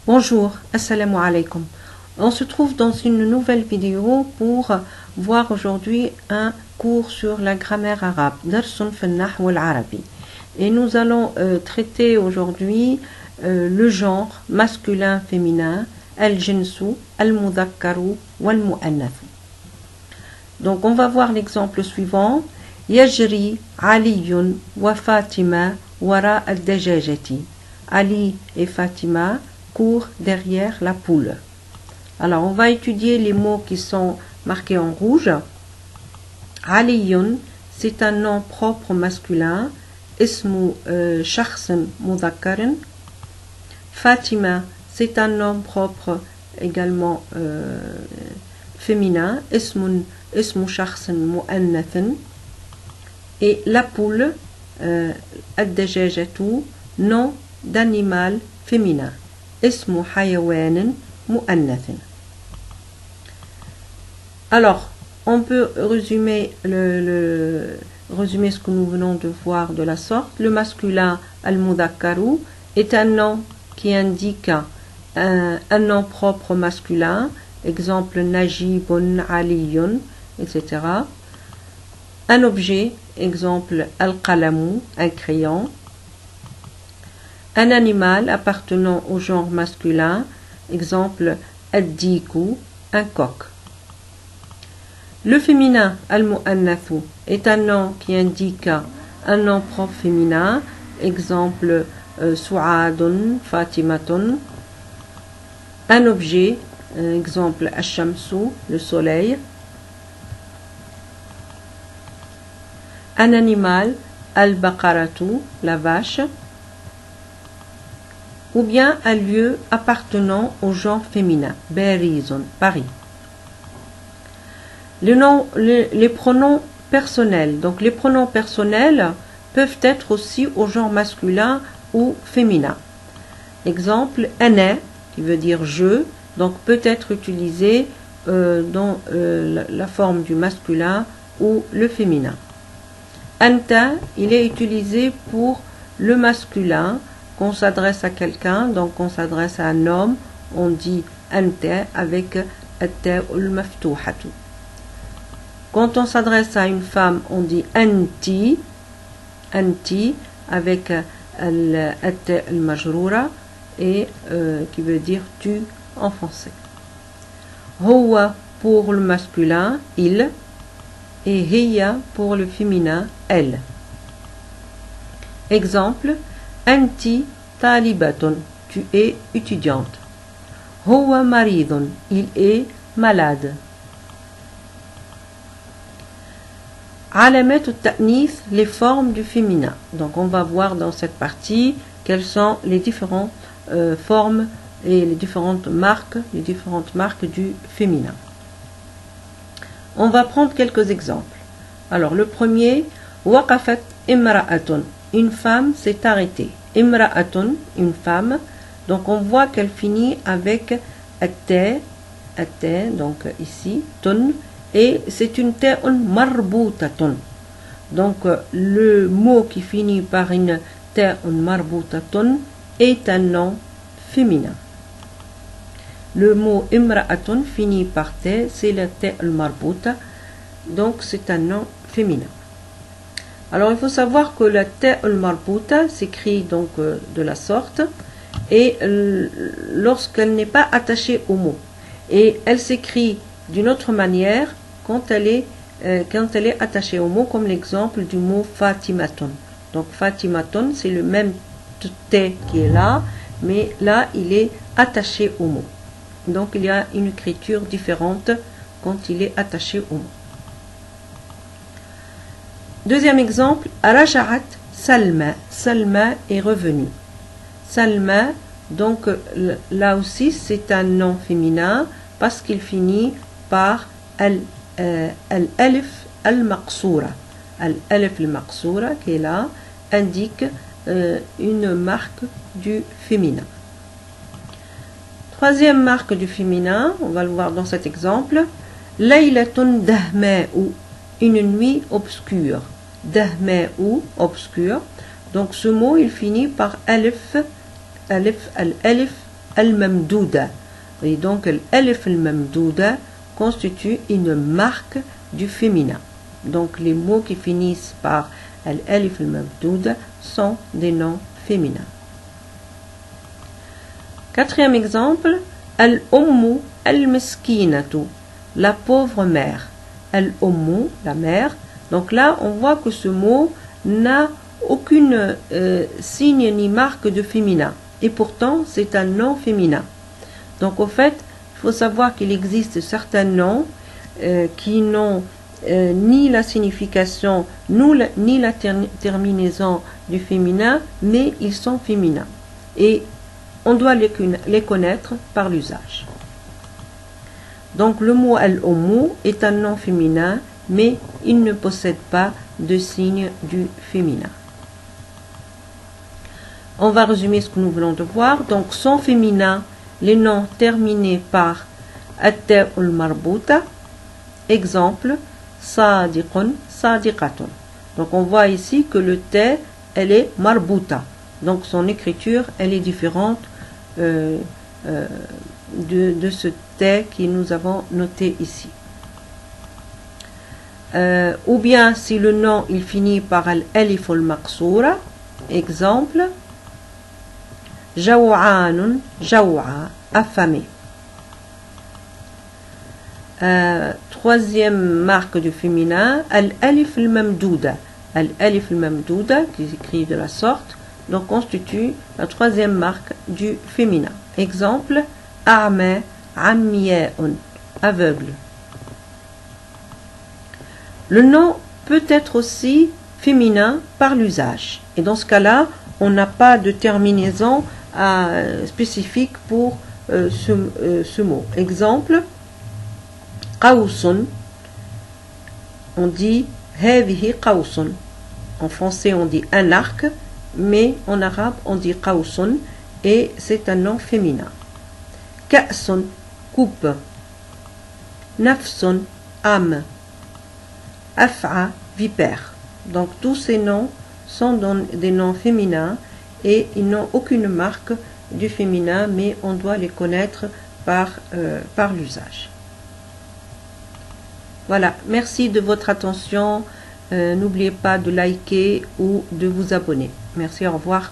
Bonjour, assalamu alaikum. On se trouve dans une nouvelle vidéo pour voir aujourd'hui un cours sur la grammaire arabe, Darsun fi an-nahw al-arabi. Et nous allons traiter aujourd'hui le genre masculin, féminin, al-jinsu, al-mudhakkaru, wal-mu'annath. Donc on va voir l'exemple suivant. Yajri Aliyun wa Fatima wara al-dajajati. Ali et Fatima courent derrière la poule. Alors on va étudier les mots qui sont marqués en rouge. Aliyun, c'est un nom propre masculin. Ismu shakhsan mudhakkarin. Fatima, c'est un nom propre également féminin. Ismu shakhsan mu'annathan. Et la poule, ad-dajajatu, nom d'animal féminin. Ismu hayawanin mu'annathin. Alors, on peut résumer ce que nous venons de voir de la sorte. Le masculin, al-mudhakkaru, est un nom qui indique un nom propre masculin. Exemple, najibun, aliyun, etc. Un objet, exemple, al-qalamu, un crayon. Un animal appartenant au genre masculin, exemple, ad-diku, un coq. Le féminin, al-mu'annathu, est un nom qui indique un nom propre féminin, exemple, su'adun, fatimatun. Un objet, exemple, ash-shamsu, le soleil. Un animal, al-baqaratu, la vache. Ou bien un lieu appartenant au genre féminin, Barizon, Paris. Les pronoms personnels. Donc les pronoms personnels peuvent être aussi au genre masculin ou féminin. Exemple, ana, qui veut dire je, donc peut être utilisé dans la forme du masculin ou le féminin. Anta, il est utilisé pour le masculin, qu'on s'adresse à quelqu'un, donc on s'adresse à un homme, on dit anta avec at-ta al-maftuhatu. Quand on s'adresse à une femme, on dit anti, anti avec at-ta al-majroura et qui veut dire tu en français. Huwa pour le masculin, il, et hiya pour le féminin, elle. Exemple, anti talibatun, tu es étudiante. Huwa maridun, il est malade. Alamat at-ta'nith, les formes du féminin. Donc on va voir dans cette partie quelles sont les différentes formes et les différentes marques du féminin. On va prendre quelques exemples. Alors le premier, waqafat imra'atun, une femme s'est arrêtée. Imra'atun, une femme. Donc on voit qu'elle finit avec at-ta, donc ici, tun, et c'est une ta'un marboutatun. Donc le mot qui finit par une ta'un marboutatun est un nom féminin. Le mot imra'atun finit par ta, c'est la ta al-marbouta, donc c'est un nom féminin. Alors il faut savoir que la ta al-marbouta s'écrit donc de la sorte, et lorsqu'elle n'est pas attachée au mot. Et elle s'écrit d'une autre manière quand elle est attachée au mot, comme l'exemple du mot fatimatun. Donc fatimatun, c'est le même ta qui est là, mais là il est attaché au mot. Donc il y a une écriture différente quand il est attaché au mot. Deuxième exemple, Raja'at Salma. Salma est revenue. Salma, donc là aussi c'est un nom féminin parce qu'il finit par al-alif al-maqsoura. Al-alif al-maqsoura qui est là indique une marque du féminin. Troisième marque du féminin, on va le voir dans cet exemple. Laylatun dahma'u, une nuit obscure. Dahma'u, obscure. Donc ce mot il finit par alif, alif, al-alif al-mamdouda. Et donc, l'alif al-mamdouda constitue une marque du féminin. Donc, les mots qui finissent par l'alif al-mamdouda sont des noms féminins. Quatrième exemple, al-ummu al-miskinatu, la pauvre mère. Al-ummu, la mère. Donc là, on voit que ce mot n'a aucune signe ni marque de féminin. Et pourtant, c'est un nom féminin. Donc au fait, il faut savoir qu'il existe certains noms qui n'ont ni la signification, ni la terminaison du féminin, mais ils sont féminins. Et on doit les connaître par l'usage. Donc le mot al-ummu est un nom féminin, mais il ne possède pas de signe du féminin. On va résumer ce que nous venons de voir. Donc sont féminins les noms terminés par at-ta al-marbuta. Exemple, sadiqun, sadiqatun. Donc on voit ici que le ta, elle est marbuta. Donc son écriture, elle est différente de ce ta que nous avons noté ici. Ou bien si le nom il finit par al-alif al-maqsoura, exemple, jaw'anun, jaw'a, affamé. Troisième marque du féminin, al-alif al-mamdouda. Al-alif al-mamdouda, qui s'écrit de la sorte, donc constitue la troisième marque du féminin. Exemple, a'ma, ammiya'un, aveugle. Le nom peut être aussi féminin par l'usage. Et dans ce cas-là, on n'a pas de terminaison spécifique pour ce mot. Exemple, qawsun, on dit hadhihi qawsun. En français, on dit un arc, mais en arabe, on dit qawsun et c'est un nom féminin. Ka'sun, coupe. Nafsun, âme. Af'a, vipère. Donc tous ces noms sont des noms féminins et ils n'ont aucune marque du féminin, mais on doit les connaître par l'usage. Voilà, merci de votre attention. N'oubliez pas de liker ou de vous abonner. Merci, au revoir.